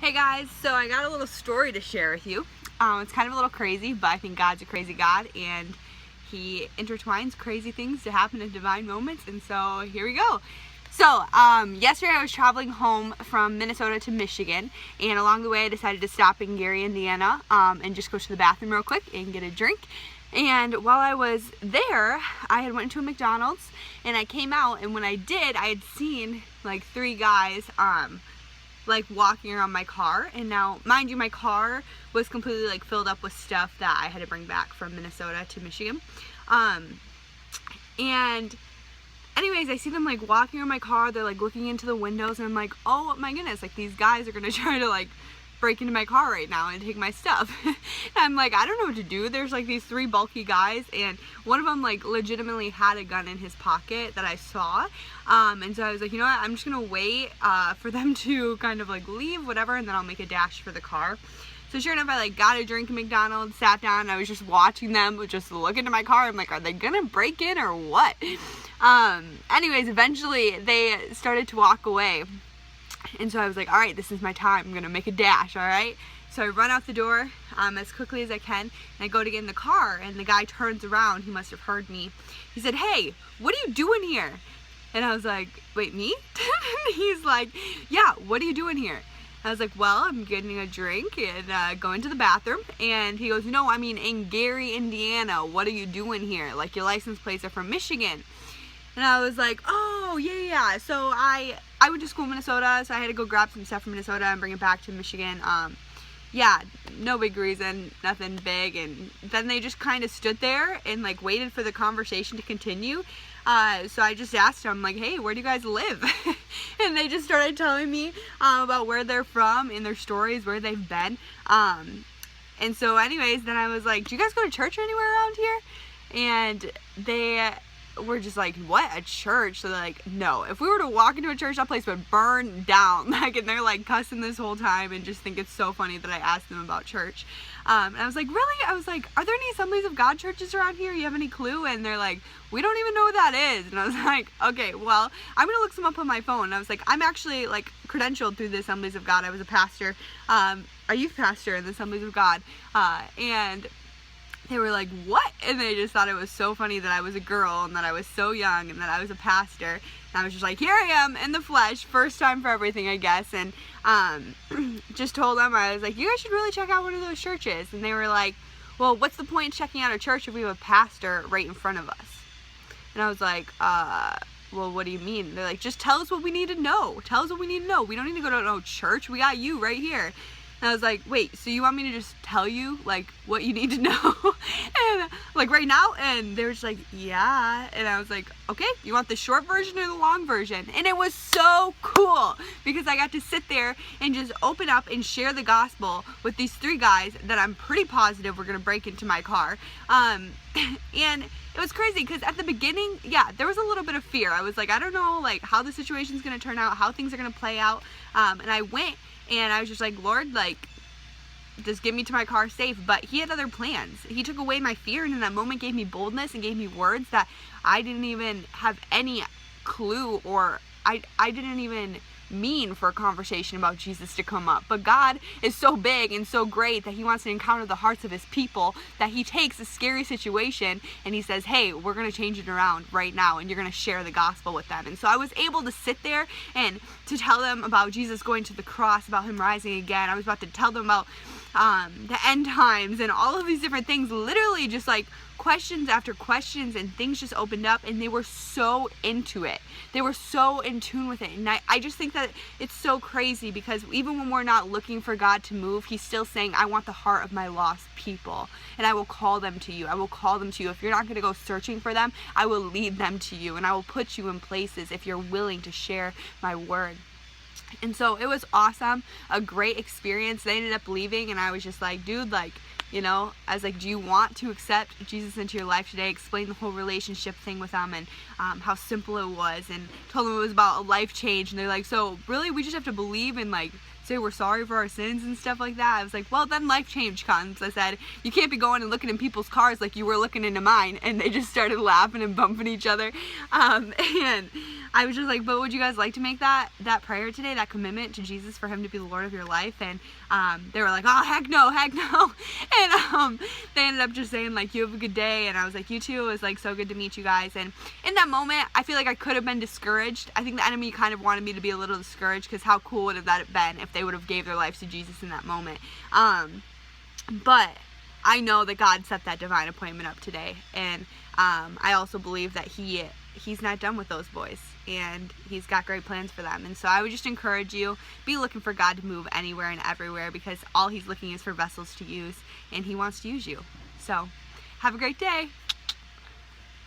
Hey guys, so I got a little story to share with you. It's kind of a little crazy, but I think God's a crazy God, and He intertwines crazy things to happen in divine moments, and so here we go. So, yesterday I was traveling home from Minnesota to Michigan, and along the way I decided to stop in Gary, Indiana, and just go to the bathroom real quick and get a drink. And while I was there, I had went to a McDonald's, and I came out, and when I did, I had seen like 3 guys, like walking around my car. And now, mind you, my car was completely like filled up with stuff that I had to bring back from Minnesota to Michigan. And anyways, I see them like walking around my car. They're like looking into the windows, and I'm like, oh my goodness, like these guys are gonna try to like break into my car right now and take my stuff. And I'm like, I don't know what to do. There's like these 3 bulky guys, and one of them like legitimately had a gun in his pocket that I saw. And so I was like, you know what, I'm just gonna wait for them to kind of like leave, whatever, and then I'll make a dash for the car. So sure enough, I like got a drink at McDonald's, sat down, and I was just watching them, just look into my car. I'm like, are they gonna break in or what? Anyways, eventually they started to walk away. And so I was like, all right, this is my time. I'm going to make a dash, all right? So I run out the door as quickly as I can, and I go to get in the car, and the guy turns around. He must have heard me. He said, hey, what are you doing here? And I was like, wait, me? He's like, yeah, what are you doing here? I was like, well, I'm getting a drink and going to the bathroom. And he goes, no, I mean in Gary, Indiana. What are you doing here? Like, your license plates are from Michigan. And I was like, oh, yeah. So I went to school in Minnesota, so I had to go grab some stuff from Minnesota and bring it back to Michigan. Yeah, no big reason, nothing big. And then they just kind of stood there and like waited for the conversation to continue. So I just asked them, like, hey, where do you guys live? And they just started telling me about where they're from and their stories, where they've been. And so anyways, then I was like, do you guys go to church anywhere around here? And they were just like, what, a church? So they're like, no, if we were to walk into a church, that place would burn down. Like, and they're like cussing this whole time and just think it's so funny that I asked them about church. And I was like, really? I was like, are there any Assemblies of God churches around here? You have any clue? And they're like, we don't even know what that is. And I was like, okay, well, I'm gonna look some up on my phone. And I was like, I'm actually like credentialed through the Assemblies of God. I was a pastor, a youth pastor in the Assemblies of God, and they were like, what? And they just thought it was so funny that I was a girl and that I was so young and that I was a pastor. And I was just like, here I am in the flesh, first time for everything, I guess. And just told them, I was like, you guys should really check out one of those churches. And they were like, well, what's the point in checking out a church if we have a pastor right in front of us? And I was like, well, what do you mean? They're like, just tell us what we need to know. Tell us what we need to know. We don't need to go to no church. We got you right here. And I was like, wait, so you want me to just tell you, like, what you need to know? And, like, right now? And they were just like, yeah. And I was like, okay, you want the short version or the long version? And it was so cool because I got to sit there and just open up and share the gospel with these 3 guys that I'm pretty positive were going to break into my car. And it was crazy because at the beginning, yeah, there was a little bit of fear. I was like, I don't know, like, how the situation's going to turn out, how things are going to play out. And I went. And I was just like, Lord, like, just get me to my car safe. But He had other plans. He took away my fear, and in that moment gave me boldness and gave me words that I didn't even have any clue, or I didn't even mean for a conversation about Jesus to come up. But God is so big and so great that He wants to encounter the hearts of His people, that He takes a scary situation and He says, hey, we're going to change it around right now, and you're going to share the gospel with them. And so I was able to sit there and to tell them about Jesus going to the cross, about Him rising again. I was about to tell them about the end times and all of these different things, literally just like questions after questions, and things just opened up, and they were so into it. They were so in tune with it. And I just think that it's so crazy because even when we're not looking for God to move, He's still saying, I want the heart of my lost people, and I will call them to you. I will call them to you. If you're not going to go searching for them, I will lead them to you, and I will put you in places if you're willing to share my word. And so it was awesome, a great experience. They ended up leaving, and I was just like, dude, like, you know, I was like, do you want to accept Jesus into your life today? Explain the whole relationship thing with them, and how simple it was, and told them it was about a life change. And they're like, so really, we just have to believe and like say we're sorry for our sins and stuff like that? I was like, well, then life change comes. I said, you can't be going and looking in people's cars like you were looking into mine. And they just started laughing and bumping each other. And I was just like, but would you guys like to make that prayer today, that commitment to Jesus for him to be the Lord of your life? And they were like, oh, heck no. And they ended up just saying like, you have a good day. And I was like, you too. It was like so good to meet you guys. And in that moment, I feel like I could have been discouraged. I think the enemy kind of wanted me to be a little discouraged, because how cool would have that been if they would have gave their lives to Jesus in that moment. But I know that God set that divine appointment up today. And I also believe that he's not done with those boys, and he's got great plans for them. And so I would just encourage you, be looking for God to move anywhere and everywhere, because all he's looking is for vessels to use, and he wants to use you. So have a great day.